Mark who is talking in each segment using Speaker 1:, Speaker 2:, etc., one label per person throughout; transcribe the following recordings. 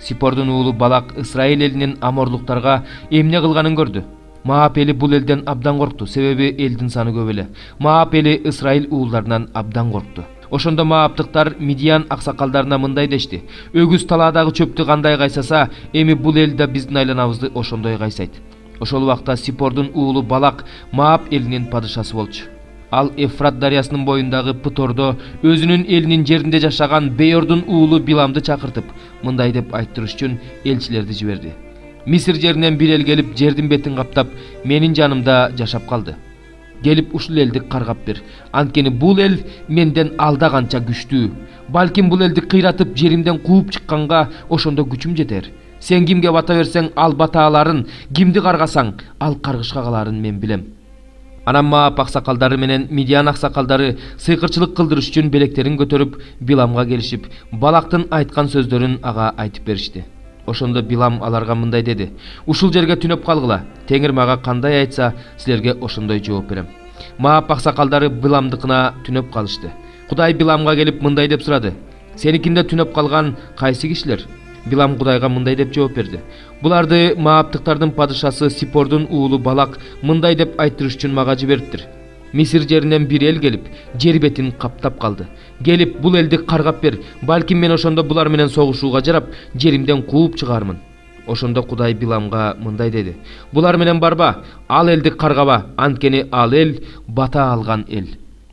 Speaker 1: Сипордун уулу Балак Ысрайыл элинин аморлуктарга эмне кылганын көрдү. Маап эли бул элден абдан коркту, себеби элдин саны көп эле. Маап эли Ысрайыл уулдарынан абдан коркту. Ошондо Мааптыктар Мидиян аксакалдарына мындай дешти: "Өгүз талаадагы чөптү кандай кайсаса, эми бул эл да биздин айланабызды ошондой кайсайт." Ошол убакта Сипордун уулу Балак Маап элинин падышасы болчу. Ал Эфрат дарыясынын боюндагы Пытордо өзүнүн элинин жеринде жашаган Беордун уулу Биламды чакыртып, мындай деп айттырыш үчүн элчилерди жиберди: "Мисир жеринен бир эл келип, жердин бетин каптап, менин жанымда жашап калды. Келип ушул элди каргап бер. Анткени бул эл менден алда канча күчтүү. Балким бул элди кыйратып, жеримден кууп чыкканга ошондо күчүм жетер. Сен кимге бата берсең, ал батааларын, кимди каргасаң, ал каргышка каларын мен билем." Анан Маап аксакалдары менен Мидиян аксакалдары сыйкырчылык кылдырыш үчүн белектерин көтөрүп, Биламга келишип, Балактын айткан сөздөрүн ага айтып беришти. Ошондо Билам аларга мындай деди: "Ушул жерге түнөп калгыла. Теңир мага кандай айтса, силерге ошондой жооп берем." Маап аксакалдары Биламдыкына түнөп калышты. Кудай Биламга келип мындай деп сурады: "Сеникинде түнөп калган кайсы кишилер?" Билам Кудайга мындай деп жооп берди: "Буларды Мааптыктардын падышасы Сипордун уулу Балак мындай деп айттырыш үчүн мага жибериптир. Мисир жеринен бир эл келип, жер бетин каптап калды. Келип бул элди каргап бер. Балким мен ошондо булар менен согушууга жарап, жеримден кууп чыгармын." Ошондо Кудай Биламга мындай деди: "Булар менен барба, ал элди каргаба, анткени ал эл бата алган эл."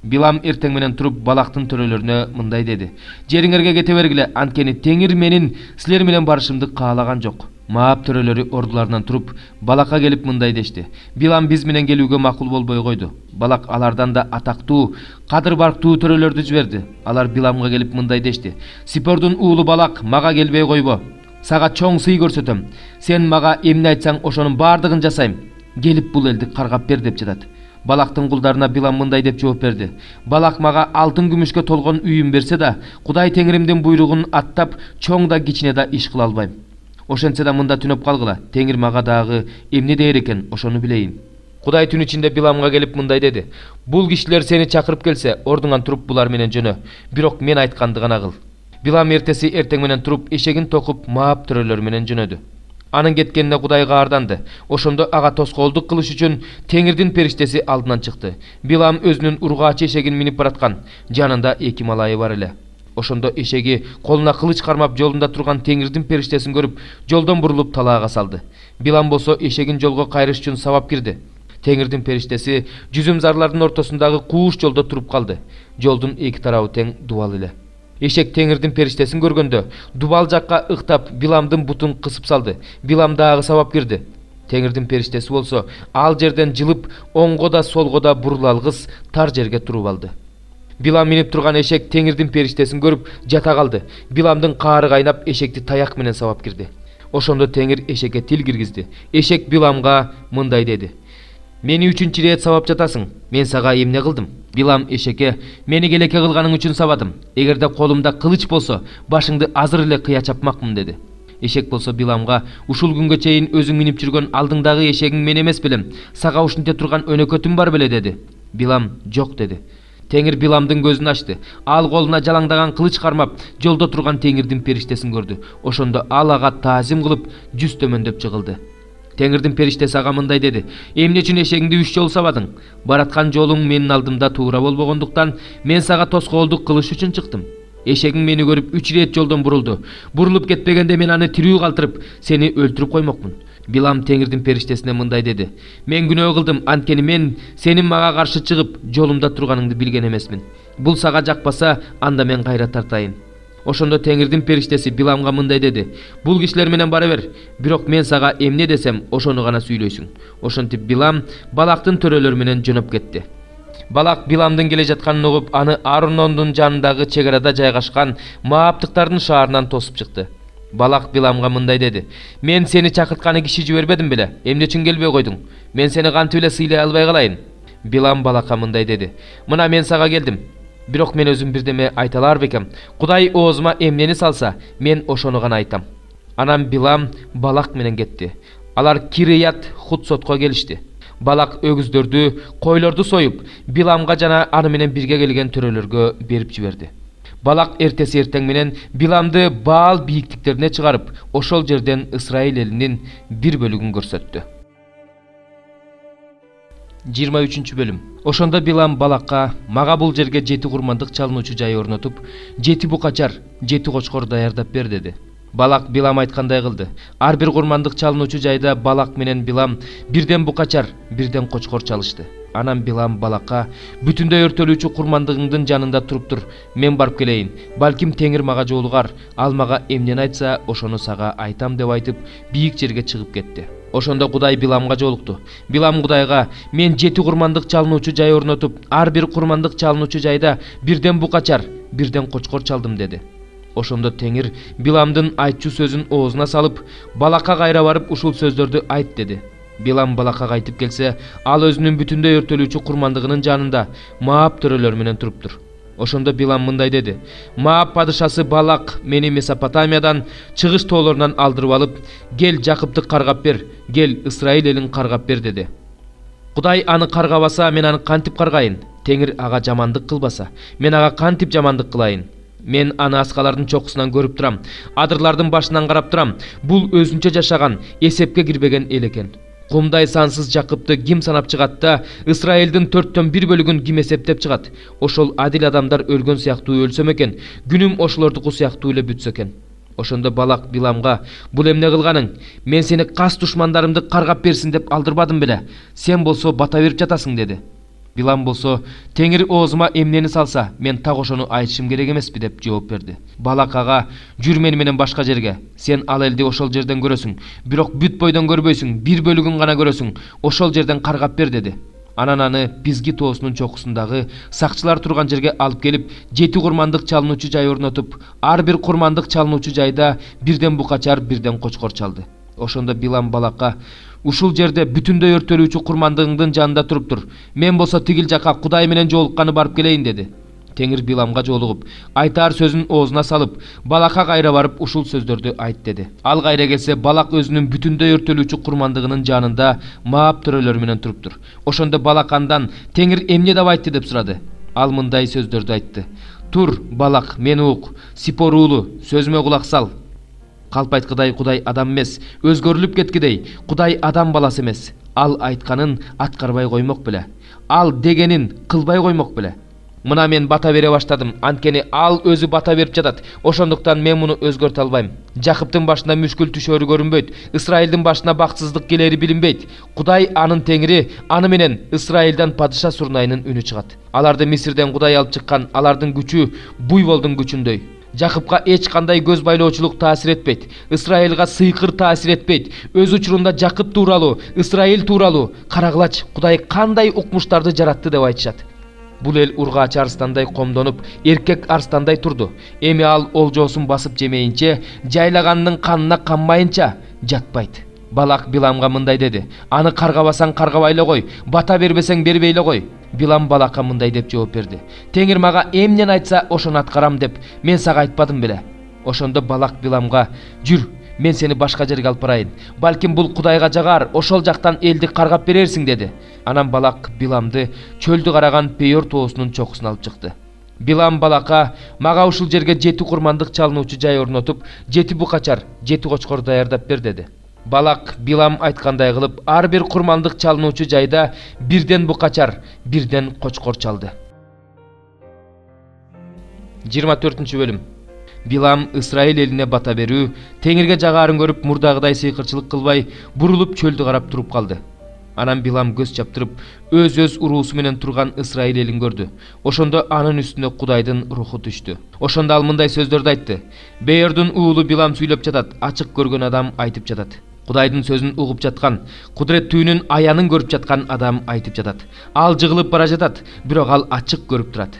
Speaker 1: Билам эртең менен туруп Балактын төрөлөрүнө мындай деди: "Жериңерге кете бергиле, анткени Теңир менин силер менен барышымды каалаган жок." Маап төрөлөрү ордуларынан туруп Балакка келип мындай дешти: "Билам биз менен келүүгө макул болбой койду." Балак алардан да атактуу, кадыр барктуу төрөлөрдү жиберди. Алар Биламга келип мындай дешти: "Сипордун уулу Балак мага келбей койбо. Сага чоң сый көрсөтөм. Сен мага эмне айтсаң, ошонун баардыгын жасайм. Келип бул элди каргап бер" деп жатат. Балактын кулдарына Билам мындай деп жооп берди: "Балак мага алтын күмүшкө толгон үйүм берсе да, Кудай Теңиримдин буйругун аттап, чоң да кичине да иш кыла албайм. Ошентсе да мында түнөп калгыла. Теңир мага дагы эмне дээр экен, ошону билейин." Кудай түн ичинде Биламга келип мындай деди: "Бул кишилер сени чакырып келсе, ордуңан туруп булар менен жөнө. Бирок мен айтканды гана кыл." Билам эртеси эртең менен туруп эшегин токуп Маап төрөлөрү менен жөнөдү. Анын кеткенине Кудайга арданды. Ошондо ага тоскоолдук кылыш үчүн Теңирдин периштеси алдынан чыкты. Билам өзүнүн ургаачы эшегин минип бараткан. Жанында 2 малайы бар эле. Ошондо эшеги колуна кылыч кармап жолунда турган Теңирдин периштесин көрүп, жолдон бурулуп талаага салды. Билам болсо эшегин жолго кайрыш үчүн сабап кирди. Теңирдин периштеси жүзүм зарлардын ортосундагы кууш жолдо туруп калды. Жолдун 2 тарабы тең дубал эле. Эшек Теңирдин периштесин көргөндө дубал жакка ыктап Биламдын бутун кысып салды. Билам дагы сабап кирди. Теңирдин периштеси болсо ал жерден жылып, оңго да солго да бурула алгыс тар жерге туруп алды. Билам минип турган эшек Теңирдин периштесин көрүп жата калды. Биламдын каары кайнап, эшекти таяк менен сабап кирди. Ошондо Теңир эшекке тил киргизди. Эшек Биламга мындай деди: "Мени 3-чү рет сабап жатасың. Мен сага эмне кылдым?" Билам эшекке: "Мени келеке кылганың үчүн сабадым. Эгерде колумда кылыч болсо, башыңды азыр эле кыя чапмакмын" деди. Эшек болсо Биламга: "Ушул күнгө чейин өзүң минип жүргөн алдыңдагы эшегиң мен эмес белем. Сага ушинте турган өнөкөтүм бар беле" деди. Билам: "Жок" деди. Теңир Биламдын көзүн ачты. Ал колуна жалаңдаган кылыч кармап, жолдо турган Теңирдин периштесин көрдү. Ошондо ал ага таазим кылып, жүз төмөндөп жыгылды. Теңирдин периштеси ага мындай деди: "Эмне үчүн эшегиңди 3 жолу сабадың? Бараткан жолуң менин алдымда туура болбогондуктан мен сага тоскоолдук кылыш үчүн чыктым. Эшегиң мени көрүп 3 рет жолдон бурулду. Бурулуп кетпегенде мен аны тирүү калтырып, сени өлтүрүп коймокмун." Билам Теңирдин периштесине мындай деди: "Мен күнөө кылдым, анткени мен сенин мага каршы чыгып, жолумда турганыңды билген эмесмин. Бул сага жакпаса, анда мен кайра тартайын." Ошондо Теңирдин периштеси Биламга мындай деди: "Бул кишилер менен бара бер, бирок мен сага эмне десем, ошону гана сүйлөйсүң." Ошентип Билам Балактын төрөлөрү менен жөнөп кетти. Балак Биламдын келе жатканын угуп, аны Арунондун жанындагы чегарада жайгашкан Мааптыктардын шаарынан тосуп чыкты. Балак Биламга мындай деди: "Мен сени чакыртканы киши жибербедим беле? Эмне үчүн келбей койдуң? Мен сени кантип эле сыйлай албай калайын?" Билам Балакка мындай деди: "Мына мен сага келдим. Бирок мен өзүм бирдеме айта алар бекем. Кудай оозума эмнени салса, мен ошону гана айтам." Анан Билам Балак менен кетти. Алар Кирият Хутсотко келишти. Балак өгүздөрдү, койлорду союп, Биламга жана аны менен бирге келген төрөлөргө берип жиберди. Балак эртеси эртең менен Биламды Баал бийиктиктерине чыгарып, ошол жерден Исраил элинин бир бөлүгүн көрсөттү. 23 бөлүм. Ошондо Билам Балакка: "Мага бул жерге 7 курмандык чалынуучу жай орнотуп, 7 букачар, 7 кочкор даярдап бер" деди. Балак Билам айткандай кылды. Ар бир курмандык чалынуучу жайда Балак менен Билам бирден букачар, бирден кочкор чалышты. Анан Билам Балакка: "Бүтүндөй өртөлүүчү курмандыгыңдын жанында туруп тур, мен барып келейин. Балким Теңир мага жолугар, ал мага эмнени айтса, ошону сага айтам" деп айтып, бийик жерге чыгып кетти. Ошондо Кудай Биламга жолукту. Билам Кудайга: "Мен 7 курмандык чалынуучу жай орнотуп, ар бир курмандык чалынуучу жайда бирден букачар, бирден кочкор чалдым" деди. Ошондо Теңир Биламдын айтчу сөзүн оозуна салып, Балакка кайра барып ушул сөздөрдү айт деди. Билам Балакка кайтып келсе, ал өзүнүн бүтүндөй өртөлүүчү курмандыгынын жанында Моаб төрөлөр менен туруптур. Ошондо Билам мындай деди: "Моаб падышасы Балак мени Месопотамиядан, чыгыш тоолорунан алдырып алып, кел Жакыпты каргап бер, кел Исраил элин каргап бер" деди. Кудай аны каргабаса, мен аны кантип каргайын? Теңир ага жамандык кылбаса, мен ага кантип жамандык кылайын? Мен аны аскалардын чокусунан көрүп турам, адырлардын башынан карап турам. Бул өзүнчө жашаган, эсепке кирбеген эл экен. Кумдай сансыз Жакыпты ким санап чыгат да, Исраилдин 4/1 бөлүгүн ким эсептеп чыгат? Ошол адил адамдар өлгөн сыяктуу өлсөм экен, күнүм ошолордуку сыяктуу эле бүтсө экен. Ошондо Балак Биламга: "Бул эмне кылганың? Мен сени кас душмандарымды каргап берсин деп алдырбадым беле? Сен болсо бата берип жатасың" деди. Билам болсо: "Теңир оозума эмнени салса, мен так ошону айтышым керек эмеспи" деп жооп берди. Балак ага: "Жүр мени менен башка жерге. Сен ал элди ошол жерден көрөсүң, бирок бүт бойдон көрбөйсүң, бир бөлүгүн гана көрөсүң. Ошол жерден каргап бер" деди. Анан аны Пизги тоосунун чокусундагы сакчылар турган жерге алып келип, 7 курмандык чалынуучу жай орнотуп, ар бир курмандык чалынуучу жайда бирден букачар, бирден кочкор чалды. Ошондо Билам Балакка: "Ушул жерде бүтүндөй өртөлүүчү курмандыгыңдын жанында туруп тур. Мен болсо тигил жака Кудай менен жолукканы барып келейин" деди. Теңир Биламга жолугуп, айтаар сөзүн оозуна салып, Балакка кайра барып ушул сөздөрдү айт деди. Ал кайра келсе, Балак өзүнүн бүтүндөй өртөлүүчү курмандыгынын жанында Моаб төрөлөр менен туруптур. Ошондо Балак андан: "Теңир эмне деп айтты?" деп сурады. Ал мындай сөздөрдү айтты: "Тур, Балак, мени ук, Сипор уулу, сөзүмө кулак сал. Калпайткыдай Кудай адам эмес, өзгөрүлүп кеткидей Кудай адам баласы эмес. Ал айтканын аткарбай коймок беле? Ал дегенин кылбай коймок беле? Мына мен бата бере баштадым, анткени ал өзү бата берип жатат. Ошондуктан мен муну өзгөртө албайм. Жакыптын башына мүшкүл түшөрү көрүнбөйт, Исраилдин башына бакытсыздык келери билинбейт. Кудай анын Теңири, аны менен Исраилден падыша Сурнайынын үнү чыгат. Аларды Мисирден Кудай алып чыккан, алардын күчү буйволдун күчүндөй. Жакыпка эч кандай көз байлоочулук таасир этпейт. Исраилга сыйкыр таасир этпейт. Өз учурунда Жакып тууралуу, Исраил тууралуу карагылач Кудай кандай укмуштарды жаратты деп айтышат. Бул эл ургаач арстандай комдонуп, эркек арстандай турду. Эми ал олжоосун басып жемейинче, жайлаганынын канына канбайынча жатпайт. Балак Биламга мындай деди: "Аны каргабасаң каргабай эле кой, бата бербесең бербей эле кой." Билам Балакка мындай деп жооп берди: "Теңир мага эмнени айтса, ошону аткарам деп мен сага айтпадым беле?" Ошондо Балак Биламга: "Жүр, мен сени башка жерге алып барайын. Балким бул Кудайга жагар, ошол жактан элди каргап берерсиң" деди. Анан Балак Биламды чөлдү караган Пейор тоосунун чокусуна алып чыкты. Билам Балакка: "Мага ушул жерге 7 курмандык чалынуучу жай орнотуп, 7 букачар, 7 кочкор даярдап бер" деди. Балак Билам айткандай кылып, ар бир курмандык чалынуучу жайда бирден букачар, бирден кочкор чалды. 24 бөлүм. Билам Исраил элине бата берүү, Теңирге жагаарын көрүп, мурдагыдай сыйкырчылык кылбай, бурулуп чөлдү карап туруп калды. Анан Билам көз чаптырып, өз уруусу менен турган Исраил элин көрдү. Ошондо анын үстүнө Кудайдын руху түштү. Ошондо ал мындай сөздөрдү айтты: "Бейордун уулу Билам сүйлөп жатат, ачык көргөн адам айтып жатат. Кудайдын сөзүн угуп жаткан, кудуреттүүнүн аянын көрүп жаткан адам айтып жатат. Ал жыгылып бара жатат, бирок ал ачык көрүп турат.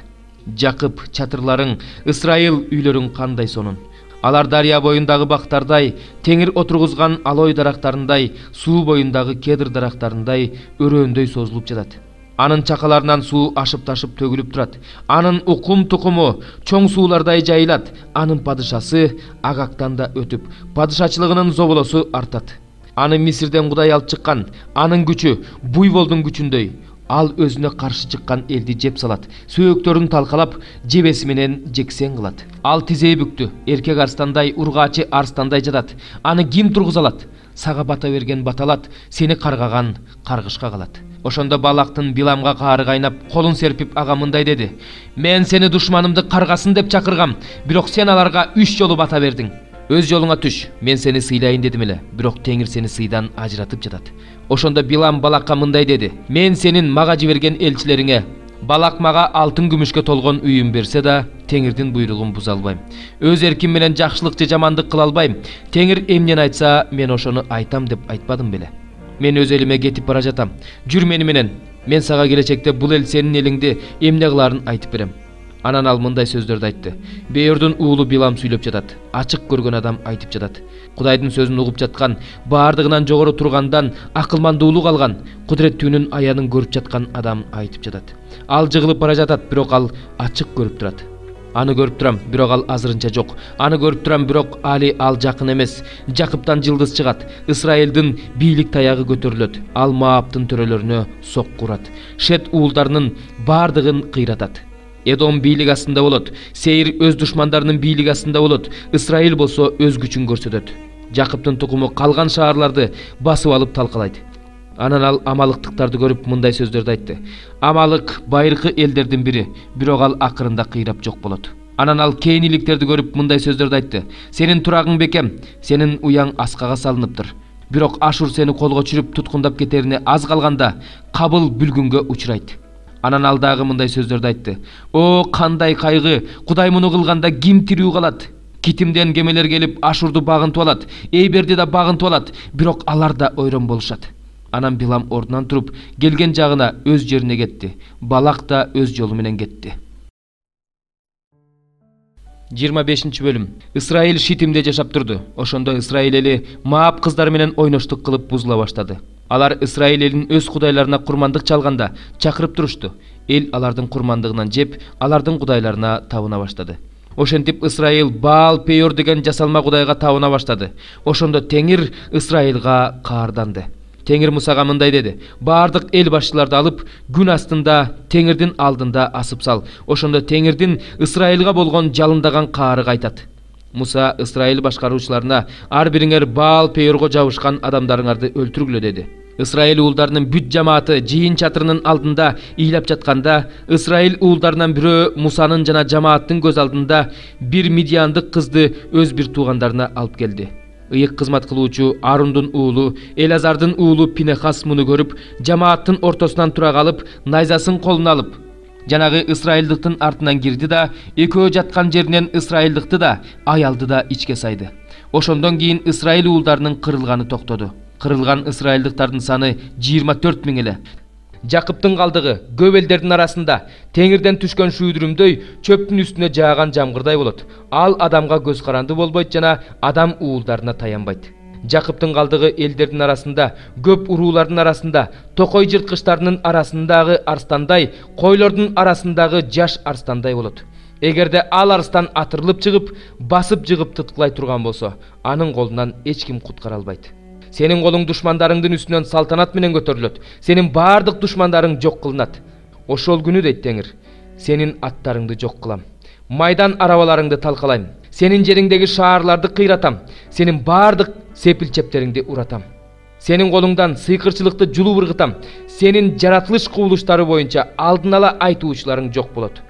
Speaker 1: Жакып чатырларың, Исраил үйлөрүң кандай сонун. Алар дарыя боюндагы бактардай, Теңир отургузган алой дарактарындай, суу боюндагы кедр дарактарындай өрөөндөй созулуп жатат. Анын чакаларынан суу ашып-ташып төгүлүп турат. Анын укум тукуму чоң суулардай жайылат. Анын падышасы Агактан да өтүп, падышачылыгынын зоболосу артат. Аны Мисирден Кудай алып чыккан, анын күчү буйволдун күчүндөй. Ал өзүнө каршы чыккан элди жеп салат, сөөктөрүн талкалап, жебеси менен жексен кылат. Ал тизеи бүктү, эркек арстандай, ургаачы арстандай жатат. Аны ким тургуза алат? Сага бата берген баталат, сени каргаган каргышка калат. Ошондо Балактын Биламга каары кайнап, колун серпип ага мындай деди: "Мен сени душманымды каргасын деп чакыргам, бирок сен аларга 3 жолу бата бердиң. Өз жолуңа түш, мен сени сыйлайын дедим эле, бирок Теңир сени сыйдан ажыратып жатат." Ошондо Билам Балакка мындай деди: "Мен сенин мага жиберген элчилериңе Балак мага алтын күмүшкө толгон үйүн берсе да, Теңирдин буйругун буза албайм. Өз эрким менен жакшылык же жамандык кыла албайм. Теңир эмнени айтса, мен ошону айтам деп айтпадым беле? Мен өз элиме кетип бара жатам. Жүр мени менен. Мен сага келечекте бул эл сенин элиңди эмне кылаарын айтып берем." Анан ал мындай сөздөрдү айтты: "Беордун уулу Билам сүйлөп жатат. Ачык көргөн адам айтып жатат. Кудайдын сөзүн угуп жаткан, баардыгынан жогору тургандан акылмандуулук алган, кудуреттүүнүн аянын көрүп жаткан адам айтып жатат. Ал жыгылып бара жатат, бирок ал ачык көрүп турат. Аны көрүп турам, бирок ал азырынча жок. Аны көрүп турам, бирок али ал жакын эмес. Жакыптан жылдыз чыгат. Исраилдин бийлик таягы көтөрүлөт. Ал Мааптын төрөлөрүнө сокку урат. Шет уулдарынын баардыгын кыйратат. Эдом бийлик астында болот. Сейир өз душмандарынын бийлик астында болот. Исраил болсо өз күчүн көрсөтөт. Жакыптын тукуму калган шаарларды басып алып талкалайт." Анан ал амалыктыктарды көрүп мындай сөздөрдү айтты: "Амалык байыркы элдердин бири, бирок ал акырында кыйрап жок болот." Анан ал кейниликтерди көрүп мындай сөздөрдү айтты: "Сенин турагың бекем, сенин уяң аскага салыныптыр. Бирок Ашур сени колго түшүрүп туткундап кетерине аз калганда, кабыл бүлгүнгө учурайт." Анан ал дагы мындай сөздөрдү айтты: "О, кандай кайгы! Кудай муну кылганда ким тирүү калат? Китимден кемелер келип Ашурду багынтып алат, Эйберди да багынтып алат, бирок алар да ойрон болушат." Анан Билам ордунан туруп, келген жагына өз жерине кетти. Балак да өз жолу менен кетти. 25-бөлүм. Исраил Шитимде жашап турду. Ошондо Исраил эли Маап кыздары менен ойноштук кылып бузула баштады. Алар Исраил элинин өз кудайларына курмандык чалганда чакырып турушту. Эл алардын курмандыгынан жеп, алардын кудайларына табына баштады. Ошентип Исраил Баал Пеор деген жасалма кудайга табына баштады. Ошондо Теңир Исраилга каарданды. Теңир Мусага мындай деди: "Баардык эл башчыларды алып, күн астында Теңирдин алдында асып сал. Ошондо Теңирдин Исраилга болгон жалындаган каары кайтат." Муса Исраил башкаруучуларына: "Ар бириңер Баал Пеорго жабышкан адамдарыңарды өлтүргүлө" деди. Исраил уулдарынын бүт жамааты жыйын чатырынын алдында ыйлап жатканда, Исраил уулдарынан бирөө Мусанын жана жамааттын көз алдында бир мидияндык кызды өз бир туугандарына алып келди. Ыйык кызмат кылуучу Арундун уулу, Элазардын уулу Пинехас муну көрүп, жамааттын ортосунан тура калып, найзасын колуна алып, жанагы исраилдыктын артынан кирди да, экөө жаткан жеринен исраилдыкты да, аялды да ичке сайды. Ошондон кийин Исраил уулдарынын кырылганы токтоду. Кырылган исраилдыктардын саны 24 000 эле. Жакыптын калдыгы көп элдердин арасында Теңирден түшкөн шүүдүрүмдөй чөптүн үстүнө жааган жамгырдай болот. Ал адамга көз каранды болбойт жана адам уулдарына таянбайт. Жакыптын калдыгы элдердин арасында, көп уруулардын арасында, токой жырткычтарынын арасындагы арстандай, койлордун арасындагы жаш арстандай болот. Эгерде ал арстан атырылып чыгып, басып жыгып тыткылай турган болсо, анын колунан эч ким куткара албайт. Сенин колуң душмандарыңдын үстүнөн салтанат менен көтөрүлөт. Сенин баардык душмандарың жок кылынат. Ошол күнү дейт Теңир, сенин аттарыңды жок кылам. Майдан арабаларыңды талкалайм. Сенин жериңдеги шаарларды кыйратам. Сенин баардык сепилчептериңди уратам. Сенин колуңдан сыйкырчылыкты жулуп ыргытам. Сенин жаратылыш кубулуштары боюнча алдын ала айтуучуларың жок болот.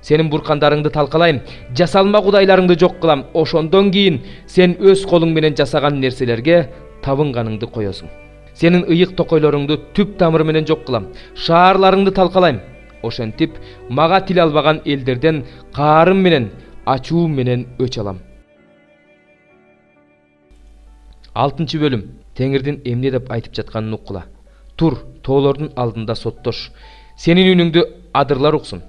Speaker 1: Сенин буркандарыңды талкалайм, жасалма кудайларыңды жок кылам. Ошондон кийин сен өз колуң менен жасаган нерселерге табынганыңды коесуң. Сенин ыйык токойлоруңду түп тамыры менен жок кылам. Шаарларыңды талкалайм. Ошентип мага тил албаган элдерден каарым менен, ачуум менен өч алам. 6-бөлүм. Теңирдин эмне деп айтып жатканын уккула. Тур, тоолордун алдында соттош. Сенин үнүңдү адырлар уксун.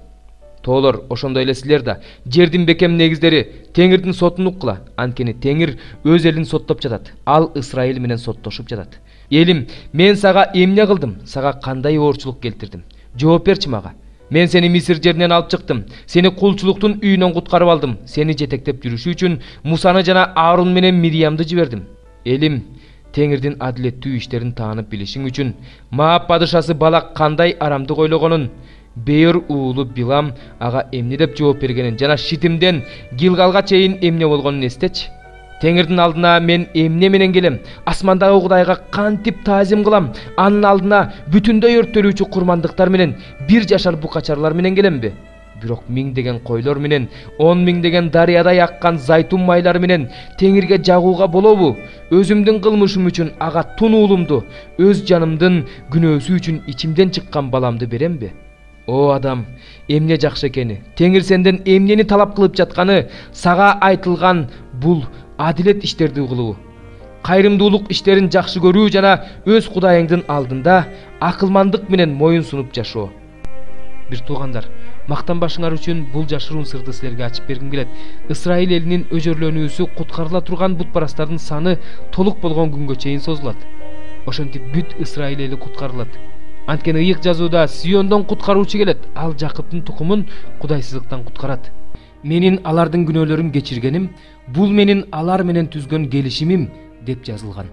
Speaker 1: Тоолор, ошондой эле силер да жердин бекем негиздери Теңирдин сотун уккула. Анткени Теңир өз элин соттоп жатат. Ал Исраил менен соттошуп жатат. Элим, мен сага эмне кылдым? Сага кандай оорчулук келтирдим? Жооп берчи мага. Мен сени Мисир жеринен алып чыктым. Сени кулчулуктун үйүнөн куткарып алдым. Сени жетектеп жүрүшү үчүн Мусаны жана Аарун менен Мириямды жибердим. Элим, Теңирдин адилеттүү иштерин таанып билишиң үчүн Маап падышасы Балак кандай арамдык ойлогонун, Бейор уулу Билам ага эмне деп жооп бергенин жана Шитимден Гилгалга чейин эмне болгонун эстечи. Теңирдин алдына мен эмне менен келем? Асмандагы Кудайга кантип таазим кылам? Анын алдына бүтүндөй өрттөлүүчү курмандыктар менен, бир жашар букачарлар менен келемби? Бирок миңдеген койлор менен, 10 миңдеген дарыядай аккан зайтун майлары менен Теңирге жагууга болобу? Өзүмдүн кылмышым үчүн ага тун уулумду, өз жанымдын күнөөсү үчүн ичимден чыккан баламды беремби? О адам, эмне жакшы экени? Теңир сенден эмнени талап кылып жатканы? Сага айтылган бул адилет иштерди кылуу, кайрымдуулук иштерин жакшы көрүү жана өз Кудайыңдын алдында акылмандык менен моюн сунуп жашоо. Бир туугандар, мактанбашыңар үчүн бул жашыруун сырды силерге ачып бергим келет. Исраил элинин өжөрлөнүүсү куткарыла турган бутпарастардын саны толук болгон күнгө чейин созулат. Ошентип бүт Исраил эли куткарылат. Анткени ыйык жазууда Сиондон куткаруучу келет, ал Жакыптын тукумун кудайсыздыктан куткарат. Менин алардын күнөөлөрүн кечиргеним, бул менин алар менен түзгөн келишимим деп жазылган.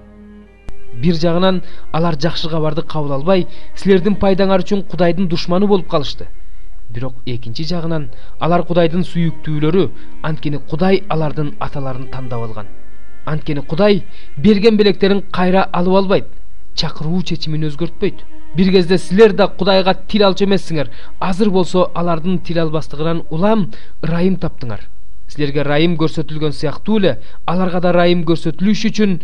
Speaker 1: Бир жагынан алар жакшы кабарды кабыл албай, силердин пайдаңар үчүн Кудайдын душманы болуп калышты. Бирок экинчи жагынан алар Кудайдын сүйүктүүлөрү, анткени Кудай алардын аталарын тандап алган. Анткени Кудай берген белектерин кайра алып албайт, чакыруу чечимин өзгөртпөйт. Бир кезде силер да Кудайга тил алчу эмессиңер. Азыр болсо алардын тил албастыгынан улам ырайым таптыңар. Силерге райым көрсөтүлгөн сыяктуу эле аларга да райым көрсөтүлүш үчүн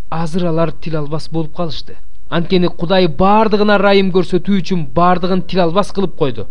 Speaker 1: азыр алар тил албас болуп калышты. Анткени Кудай бардыгына райым көрсөтүү үчүн бардыгын тил албас кылып койду.